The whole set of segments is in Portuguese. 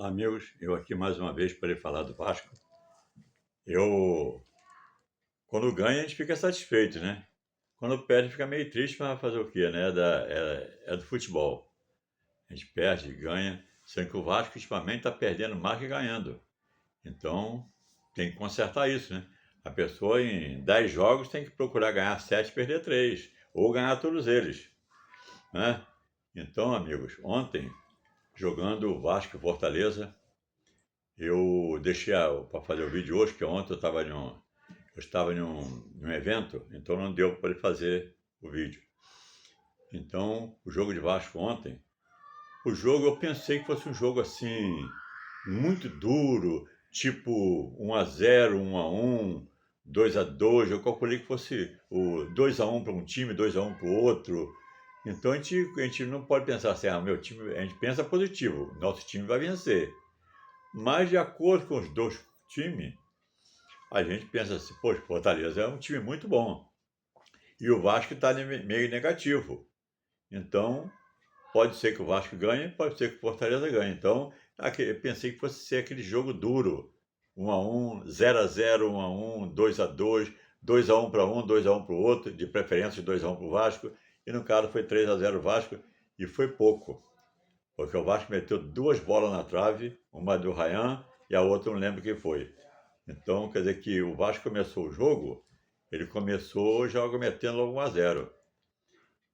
Olá, amigos. Eu aqui mais uma vez para falar do Vasco. Eu, quando ganha, a gente fica satisfeito, né? Quando perde, fica meio triste, mas vai fazer o quê, né? É do futebol. A gente perde, ganha, sendo que o Vasco, ultimamente, está perdendo mais que ganhando. Então, tem que consertar isso, né? A pessoa, em 10 jogos, tem que procurar ganhar 7 e perder 3, ou ganhar todos eles, né? Então, amigos, ontem, jogando o Vasco e Fortaleza, eu deixei para fazer o vídeo hoje, que ontem eu estava em um evento, então não deu para fazer o vídeo. Então, o jogo de Vasco ontem, o jogo eu pensei que fosse um jogo assim, muito duro, tipo 1-0, 1-1, 2-2. Eu calculei que fosse o 2-1 para um time, 2-1 para o outro. Então a gente não pode pensar assim, meu time, a gente pensa positivo, nosso time vai vencer. Mas de acordo com os dois times, a gente pensa assim, poxa, Fortaleza é um time muito bom. E o Vasco está meio negativo. Então, pode ser que o Vasco ganhe, pode ser que o Fortaleza ganhe. Então, eu pensei que fosse ser aquele jogo duro. 1-1, 0-0, 1-1, 2-2, 2-1 para um, 2-1 para o outro, de preferência 2-1 para o Vasco. E no caso foi 3-0 Vasco, e foi pouco. Porque o Vasco meteu duas bolas na trave, uma do Ryan e a outra não lembro quem foi. Então, quer dizer que o Vasco começou o jogo, ele começou já metendo logo 1-0.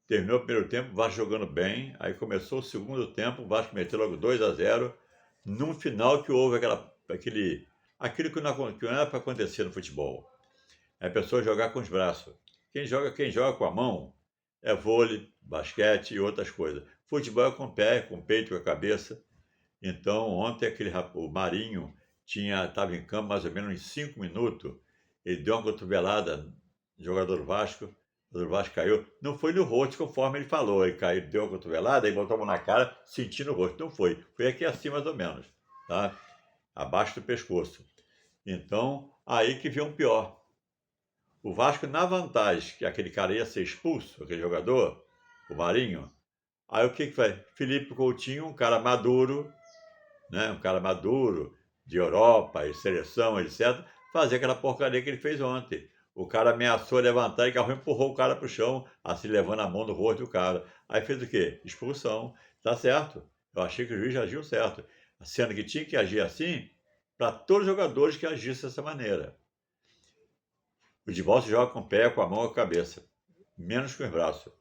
Terminou o primeiro tempo, o Vasco jogando bem, aí começou o segundo tempo, o Vasco meteu logo 2-0, num final que houve aquilo que não era para acontecer no futebol. É a pessoa jogar com os braços. Quem joga com a mão é vôlei, basquete e outras coisas. Futebol é com o pé, com o peito, com a cabeça. Então, ontem o Marinho estava em campo mais ou menos em 5 minutos. Ele deu uma cotovelada no jogador do Vasco, o jogador do Vasco caiu. Não foi no rosto, conforme ele falou. Ele caiu, deu uma cotovelada e botou a mão na cara, sentindo o rosto. Não foi. Foi aqui assim, mais ou menos, tá? Abaixo do pescoço. Então, aí que veio um pior. O Vasco, na vantagem, que aquele cara ia ser expulso, aquele jogador, o Marinho. Aí o que foi? Felipe Coutinho, um cara maduro, né, um cara maduro, de Europa, e seleção, etc., fazer aquela porcaria que ele fez ontem. O cara ameaçou levantar e Garrão empurrou o cara para o chão, assim levando a mão do rosto do cara. Aí fez o quê? Expulsão. Tá certo. Eu achei que o juiz agiu certo. Sendo que tinha que agir assim para todos os jogadores que agissem dessa maneira. O futebol se joga com o pé, com a mão ou com a cabeça, menos com os braços.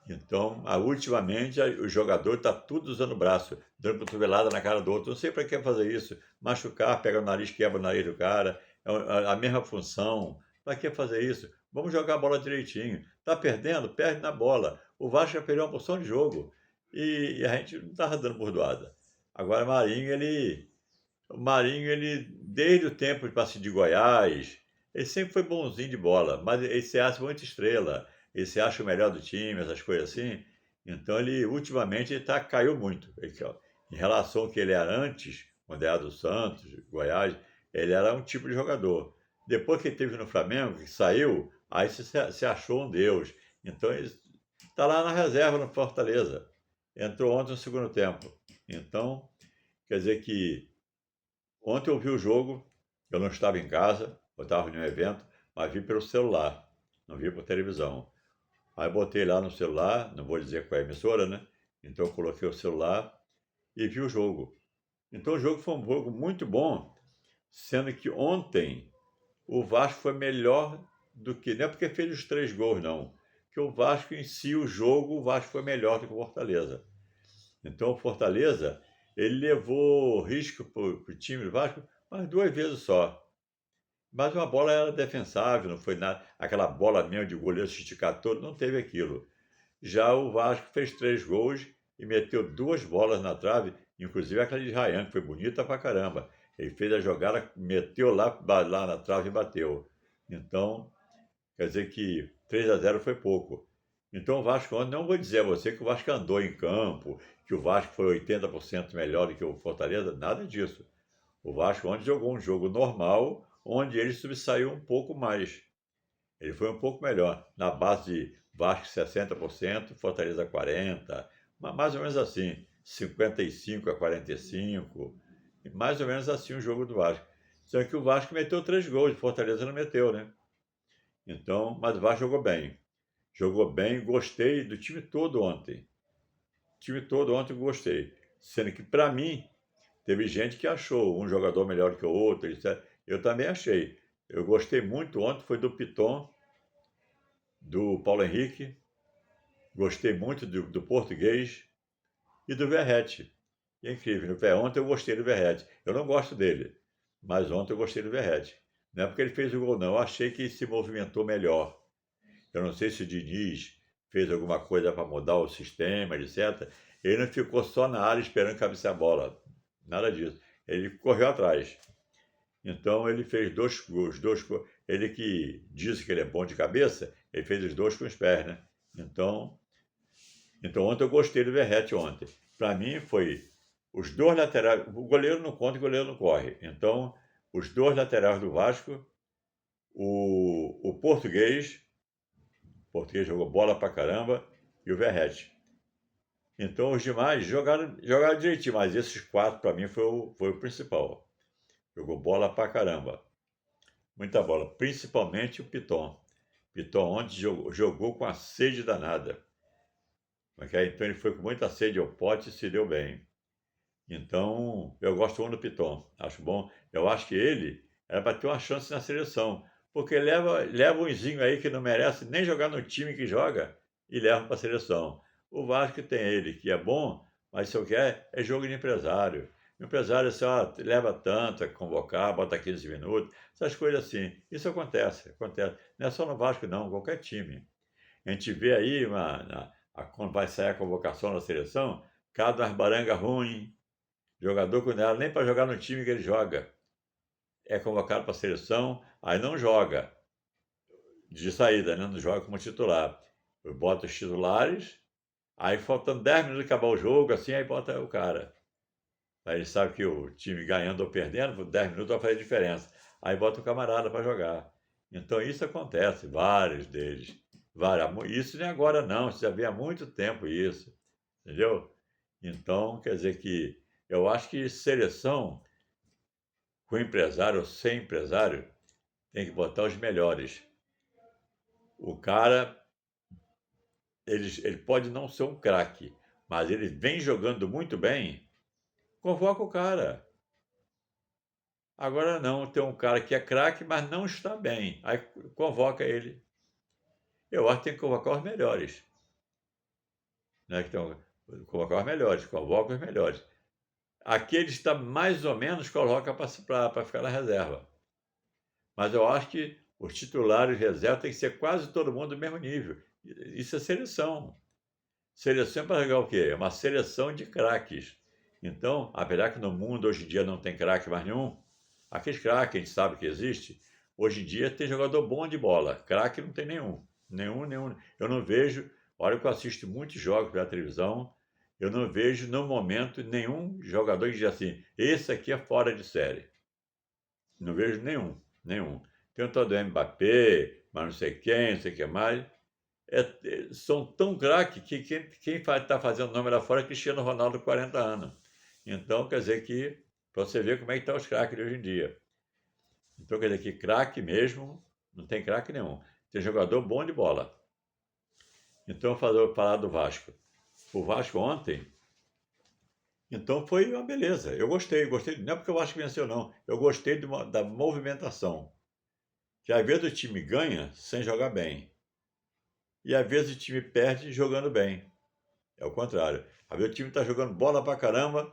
Então, ultimamente, o jogador está tudo usando o braço, dando cotovelada na cara do outro. Não sei para que fazer isso. Machucar, pega o nariz, quebra o nariz do cara. É a mesma função. Para que fazer isso? Vamos jogar a bola direitinho. Está perdendo? Perde na bola. O Vasco já perdeu uma porção de jogo. E a gente não estava dando bordoada. Agora, o Marinho, desde o tempo de Passos de Goiás, ele sempre foi bonzinho de bola, mas ele se acha muito estrela, ele se acha o melhor do time, essas coisas assim. Então ultimamente caiu muito. Em relação ao que ele era antes, quando era do Santos, Goiás, ele era um tipo de jogador. Depois que ele teve no Flamengo, que saiu, aí se achou um Deus. Então ele está lá na reserva no Fortaleza. Entrou ontem no segundo tempo. Então, quer dizer que ontem eu vi o jogo, eu não estava em casa, eu estava em um evento, mas vi pelo celular, não vi por televisão. Aí eu botei lá no celular, não vou dizer qual é a emissora, né? Então eu coloquei o celular e vi o jogo. Então o jogo foi um jogo muito bom, sendo que ontem o Vasco foi melhor do que. Não é porque fez os 3 gols, não. Que o Vasco em si, o jogo, o Vasco foi melhor do que o Fortaleza. Então o Fortaleza, ele levou risco para o time do Vasco, mas 2 vezes só. Mas uma bola era defensável, não foi nada. Aquela bola mesmo de goleiro se esticar todo, não teve aquilo. Já o Vasco fez 3 gols e meteu 2 bolas na trave, inclusive aquela de Ryan, que foi bonita pra caramba. Ele fez a jogada, meteu lá na trave e bateu. Então, quer dizer que 3-0 foi pouco. Então o Vasco ontem, não vou dizer a você que o Vasco andou em campo, que o Vasco foi 80% melhor do que o Fortaleza, nada disso. O Vasco ontem jogou um jogo normal, onde ele sobressaiu um pouco mais. Ele foi um pouco melhor, na base de Vasco 60%, Fortaleza 40%, mas mais ou menos assim. 55-45, mais ou menos assim o jogo do Vasco. Só que o Vasco meteu 3 gols, o Fortaleza não meteu, né? Então, mas o Vasco jogou bem. Jogou bem, gostei do time todo ontem. O time todo ontem eu gostei. Sendo que, para mim, teve gente que achou um jogador melhor que o outro, etc. Eu também achei. Eu gostei muito ontem, foi do Piton, do Paulo Henrique, gostei muito do português e do Verratti. É incrível. Ontem eu gostei do Verratti. Eu não gosto dele, mas ontem eu gostei do Verratti. Não é porque ele fez o gol, não. Eu achei que ele se movimentou melhor. Eu não sei se o Diniz fez alguma coisa para mudar o sistema, etc. Ele não ficou só na área esperando cabecear a bola. Nada disso. Ele correu atrás. Então ele fez 2 gols. Ele que disse que ele é bom de cabeça, ele fez os 2 com os pés, né? Então ontem eu gostei do Verratti ontem. Para mim foi os 2 laterais. O goleiro não conta e o goleiro não corre. Então, os 2 laterais do Vasco, o português jogou bola pra caramba, e o Verratti. Então os demais jogaram direitinho, mas esses 4 para mim foi o principal. Jogou bola pra caramba. Muita bola, principalmente o Piton. Piton ontem jogou com a sede danada. Então ele foi com muita sede ao pote e se deu bem. Então, eu gosto muito do Piton, acho bom. Eu acho que ele era para ter uma chance na seleção, porque leva umzinho aí que não merece nem jogar no time que joga e leva para a seleção. O Vasco tem ele, que é bom, mas se eu quer é jogo de empresário. O empresário só leva tanto a convocar, bota 15 minutos, essas coisas assim. Isso acontece. Não é só no Vasco, não, qualquer time. A gente vê aí, quando vai sair a convocação da seleção, cada baranga ruim, jogador que não era nem para jogar no time que ele joga. É convocado para a seleção, aí não joga de saída, né? Não joga como titular. Bota os titulares, aí faltando 10 minutos de acabar o jogo, assim, aí bota o cara. Aí ele sabe que o time ganhando ou perdendo, por 10 minutos vai fazer diferença. Aí bota o camarada para jogar. Então isso acontece, vários deles. Isso nem agora não, isso já vem há muito tempo isso. Entendeu? Então, quer dizer que eu acho que seleção, com empresário ou sem empresário, tem que botar os melhores. O cara, ele pode não ser um craque, mas ele vem jogando muito bem, convoca o cara. Agora não, tem um cara que é craque, mas não está bem. Aí convoca ele. Eu acho que tem que convocar os melhores. Né? Convocar os melhores, convoca os melhores. Aquele está mais ou menos, coloca para ficar na reserva. Mas eu acho que os titulares reserva tem que ser quase todo mundo do mesmo nível. Isso é seleção. Seleção é para jogar o quê? É uma seleção de craques. Então, apesar que no mundo hoje em dia não tem craque mais nenhum, aqueles craques que a gente sabe que existe, hoje em dia tem jogador bom de bola. Craque não tem nenhum. Nenhum. Eu não vejo, olha que eu assisto muitos jogos pela televisão, eu não vejo no momento nenhum jogador que diz assim, esse aqui é fora de série. Não vejo nenhum. Tem o tal do Mbappé, mas não sei quem, não sei o que mais. São tão craques que quem está fazendo nome lá fora é Cristiano Ronaldo, 40 anos. Então, quer dizer que, para você ver como é que estão os craques de hoje em dia. Então, quer dizer que craque mesmo, não tem craque nenhum. Tem jogador bom de bola. Então, falar do Vasco. O Vasco ontem, então foi uma beleza. Eu gostei. Não é porque o Vasco venceu, não. Eu gostei da movimentação. Que às vezes o time ganha sem jogar bem. E às vezes o time perde jogando bem. É o contrário. Às vezes o time está jogando bola pra caramba,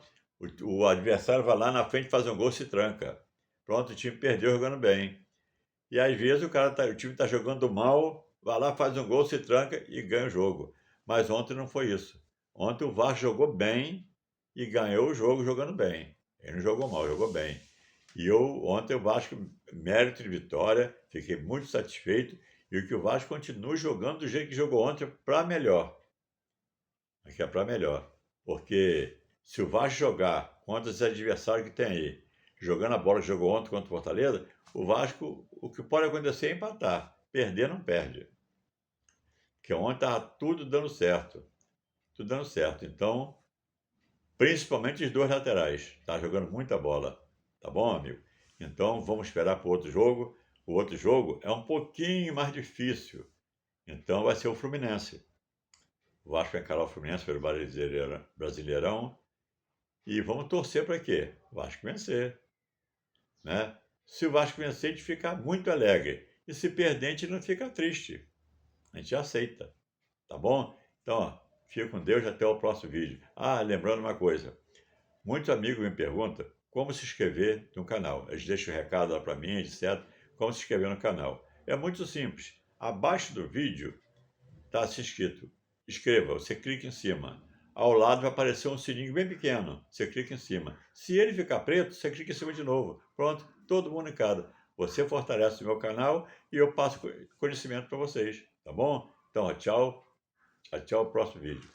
o adversário vai lá na frente, faz um gol, se tranca. Pronto, o time perdeu jogando bem. E às vezes o time está jogando mal, vai lá, faz um gol, se tranca e ganha o jogo. Mas ontem não foi isso. Ontem o Vasco jogou bem e ganhou o jogo jogando bem. Ele não jogou mal, jogou bem. E ontem o Vasco, mérito de vitória, fiquei muito satisfeito. E que o Vasco continue jogando do jeito que jogou ontem para melhor. Que é para melhor. Porque se o Vasco jogar contra os adversários que tem aí, jogando a bola que jogou ontem contra o Fortaleza, o Vasco, o que pode acontecer é empatar. Perder não perde. Porque ontem estava tudo dando certo. Tudo dando certo. Então, principalmente os dois laterais. Tá jogando muita bola. Tá bom, amigo? Então vamos esperar para o outro jogo. O outro jogo é um pouquinho mais difícil. Então vai ser o Fluminense. O Vasco vai encarar o Fluminense pelo Brasileirão. E vamos torcer para quê? O Vasco vencer. Né? Se o Vasco vencer, a gente fica muito alegre. E se perder, a gente não fica triste. A gente aceita. Tá bom? Então, ó, fica com Deus, até o próximo vídeo. Ah, lembrando uma coisa. Muitos amigos me perguntam como se inscrever no canal. Eles deixam o recado lá para mim, etc. Como se inscrever no canal. É muito simples. Abaixo do vídeo está se inscrito. Inscreva, você clica em cima. Ao lado vai aparecer um sininho bem pequeno. Você clica em cima. Se ele ficar preto, você clica em cima de novo. Pronto, todo mundo em casa. Você fortalece o meu canal e eu passo conhecimento para vocês. Tá bom? Então, tchau. Até o próximo vídeo.